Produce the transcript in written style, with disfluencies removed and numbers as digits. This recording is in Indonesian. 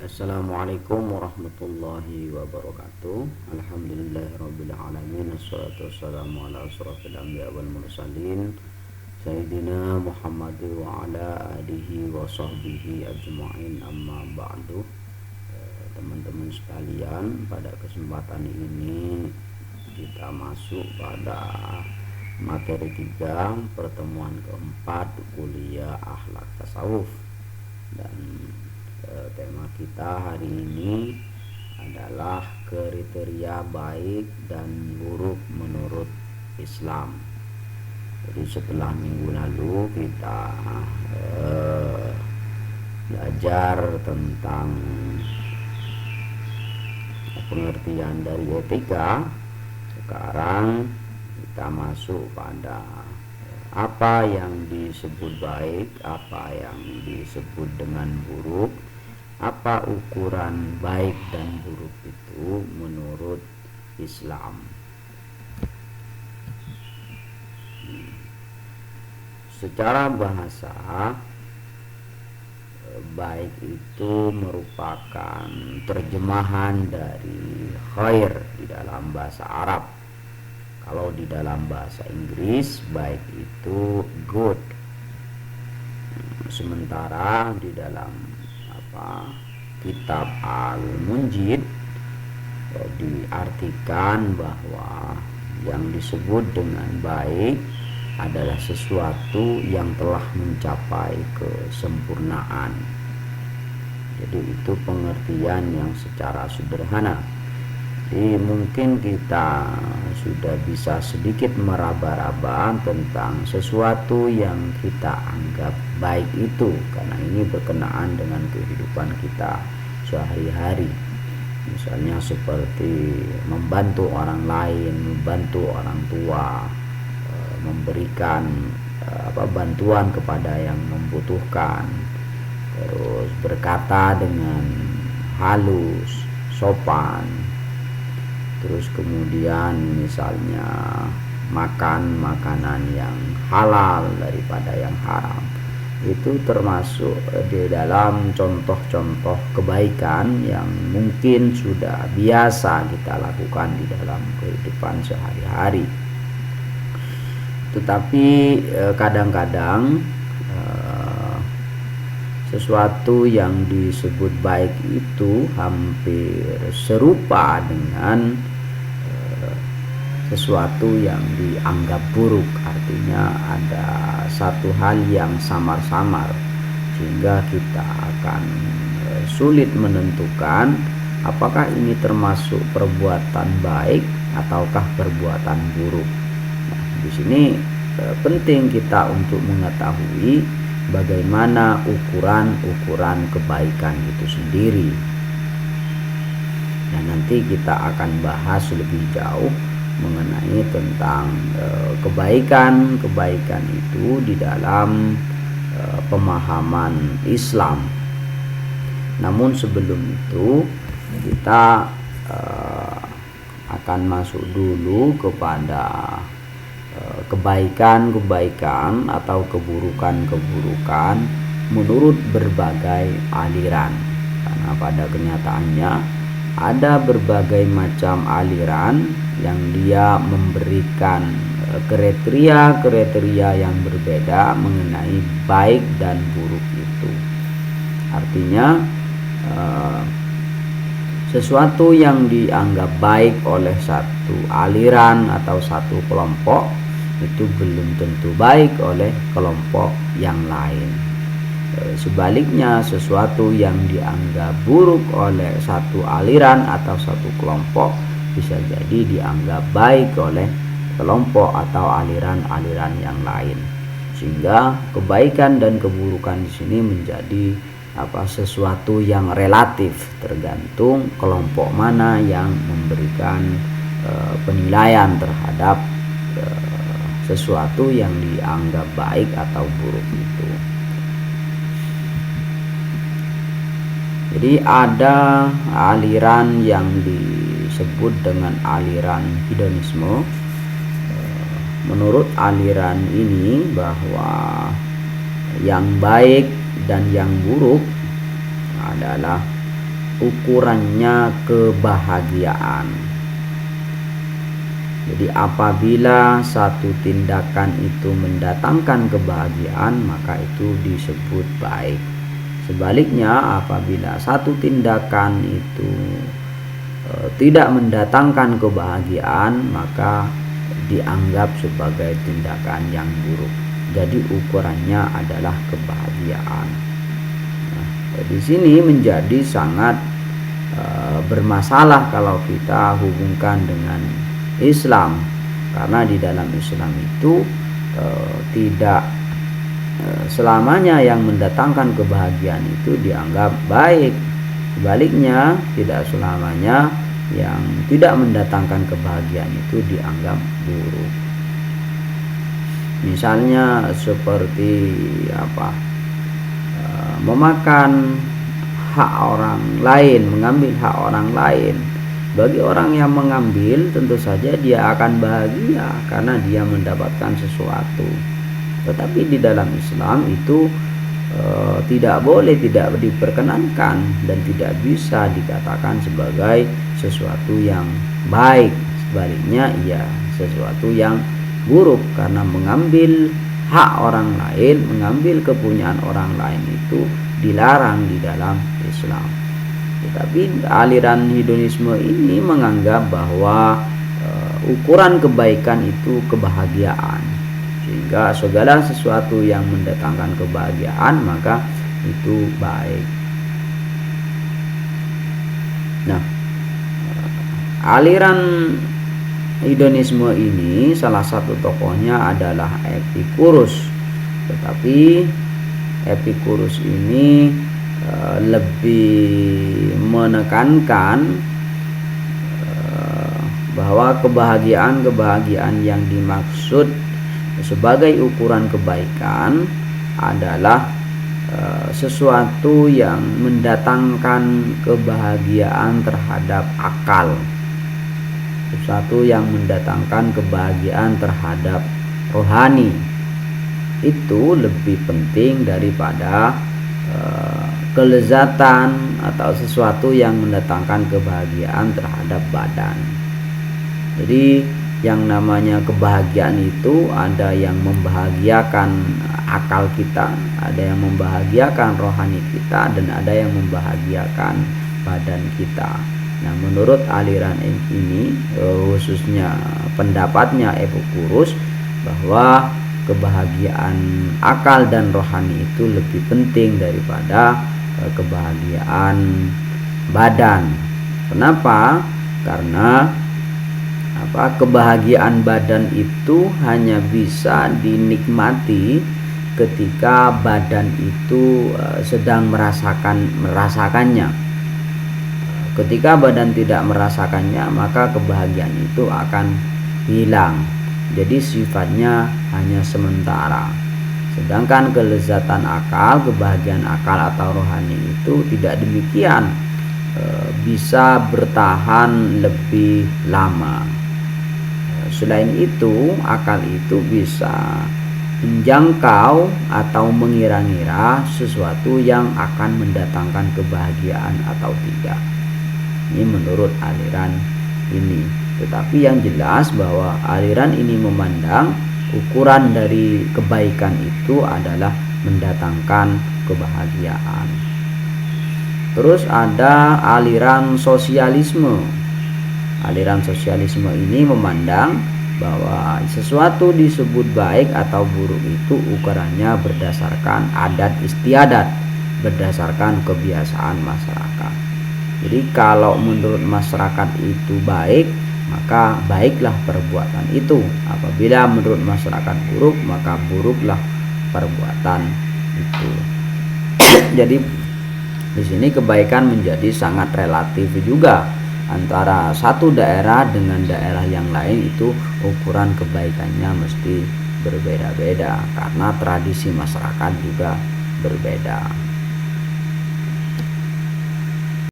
Assalamualaikum warahmatullahi wabarakatuh. Alhamdulillahirrabbilalamin. Assalatu wassalamu ala asrafil anbiya wal mursalin Sayyidina Muhammad wa ala alihi wa sahbihi ajma'in, amma ba'du. Teman-teman sekalian, pada kesempatan ini kita masuk pada materi 3, pertemuan keempat kuliah akhlak tasawuf. Dan tema kita hari ini adalah kriteria baik dan buruk menurut Islam. Jadi setelah minggu lalu kita belajar tentang pengertian dari etika, sekarang kita masuk pada apa yang disebut baik, apa yang disebut dengan buruk, apa ukuran baik dan buruk itu menurut Islam. Secara bahasa, baik itu merupakan terjemahan dari khair di dalam bahasa Arab. Kalau di dalam bahasa Inggris, baik itu good. Sementara di dalam kitab Al-Munjid diartikan bahwa yang disebut dengan baik adalah sesuatu yang telah mencapai kesempurnaan. Jadi itu pengertian yang secara sederhana. Jadi mungkin kita sudah bisa sedikit meraba-raba tentang sesuatu yang kita anggap baik itu, karena ini berkenaan dengan kehidupan kita sehari-hari. Misalnya seperti membantu orang lain, membantu orang tua, memberikan bantuan kepada yang membutuhkan, terus berkata dengan halus, sopan, terus kemudian misalnya makan makanan yang halal daripada yang haram. Itu termasuk di dalam contoh-contoh kebaikan yang mungkin sudah biasa kita lakukan di dalam kehidupan sehari-hari. Tetapi kadang-kadang sesuatu yang disebut baik itu hampir serupa dengan sesuatu yang dianggap buruk. Artinya ada satu hal yang samar-samar, sehingga kita akan sulit menentukan apakah ini termasuk perbuatan baik ataukah perbuatan buruk. Nah, di sini penting kita untuk mengetahui bagaimana ukuran kebaikan itu sendiri. Dan nanti kita akan bahas lebih jauh mengenai tentang kebaikan itu di dalam pemahaman Islam. Namun sebelum itu kita akan masuk dulu kepada kebaikan atau keburukan menurut berbagai aliran. Karena pada kenyataannya ada berbagai macam aliran yang dia memberikan kriteria yang berbeda mengenai baik dan buruk itu. Artinya sesuatu yang dianggap baik oleh satu aliran atau satu kelompok itu belum tentu baik oleh kelompok yang lain. Sebaliknya, sesuatu yang dianggap buruk oleh satu aliran atau satu kelompok bisa jadi dianggap baik oleh kelompok atau aliran-aliran yang lain. Sehingga kebaikan dan keburukan di sini menjadi sesuatu yang relatif, tergantung kelompok mana yang memberikan penilaian terhadap sesuatu yang dianggap baik atau buruk itu. Jadi ada aliran yang disebut dengan aliran hedonisme. Menurut aliran ini bahwa yang baik dan yang buruk adalah ukurannya kebahagiaan. Jadi apabila satu tindakan itu mendatangkan kebahagiaan, maka itu disebut baik. Sebaliknya, apabila satu tindakan itu tidak mendatangkan kebahagiaan, maka dianggap sebagai tindakan yang buruk. Jadi ukurannya adalah kebahagiaan. Nah, di sini menjadi sangat bermasalah kalau kita hubungkan dengan Islam, karena di dalam Islam itu tidak selamanya yang mendatangkan kebahagiaan itu dianggap baik. Sebaliknya, tidak selamanya yang tidak mendatangkan kebahagiaan itu dianggap buruk. Misalnya seperti memakan hak orang lain, mengambil hak orang lain. Bagi orang yang mengambil, tentu saja dia akan bahagia karena dia mendapatkan sesuatu. Tetapi di dalam Islam itu tidak boleh, tidak diperkenankan, dan tidak bisa dikatakan sebagai sesuatu yang baik. Sebaliknya, ia sesuatu yang buruk, karena mengambil hak orang lain, mengambil kepunyaan orang lain itu dilarang di dalam Islam. Tetapi aliran hedonisme ini menganggap bahwa ukuran kebaikan itu kebahagiaan, sehingga segala sesuatu yang mendatangkan kebahagiaan maka itu baik. Nah, aliran hedonisme ini salah satu tokohnya adalah Epikurus. Tetapi Epikurus ini lebih menekankan bahwa kebahagiaan yang dimaksud sebagai ukuran kebaikan adalah sesuatu yang mendatangkan kebahagiaan terhadap akal, sesuatu yang mendatangkan kebahagiaan terhadap rohani. Itu lebih penting daripada kelezatan atau sesuatu yang mendatangkan kebahagiaan terhadap badan. Jadi yang namanya kebahagiaan itu ada yang membahagiakan akal kita, ada yang membahagiakan rohani kita, dan ada yang membahagiakan badan kita. Nah, menurut aliran ini, khususnya pendapatnya Epikurus, bahwa kebahagiaan akal dan rohani itu lebih penting daripada kebahagiaan badan. Kenapa? Karena kebahagiaan badan itu hanya bisa dinikmati ketika badan itu sedang merasakannya. Ketika badan tidak merasakannya, maka kebahagiaan itu akan hilang. Jadi sifatnya hanya sementara. Sedangkan kelezatan akal, kebahagiaan akal atau rohani itu tidak demikian, bisa bertahan lebih lama. Selain itu, akal itu bisa menjangkau atau mengira-ngira sesuatu yang akan mendatangkan kebahagiaan atau tidak. Ini menurut aliran ini. Tetapi yang jelas bahwa aliran ini memandang ukuran dari kebaikan itu adalah mendatangkan kebahagiaan. Terus ada aliran sosialisme. Aliran sosialisme ini memandang bahwa sesuatu disebut baik atau buruk itu ukurannya berdasarkan adat istiadat, berdasarkan kebiasaan masyarakat. Jadi kalau menurut masyarakat itu baik, maka baiklah perbuatan itu. Apabila menurut masyarakat buruk, maka buruklah perbuatan itu. Jadi di sini kebaikan menjadi sangat relatif juga. Antara satu daerah dengan daerah yang lain itu ukuran kebaikannya mesti berbeda-beda, karena tradisi masyarakat juga berbeda.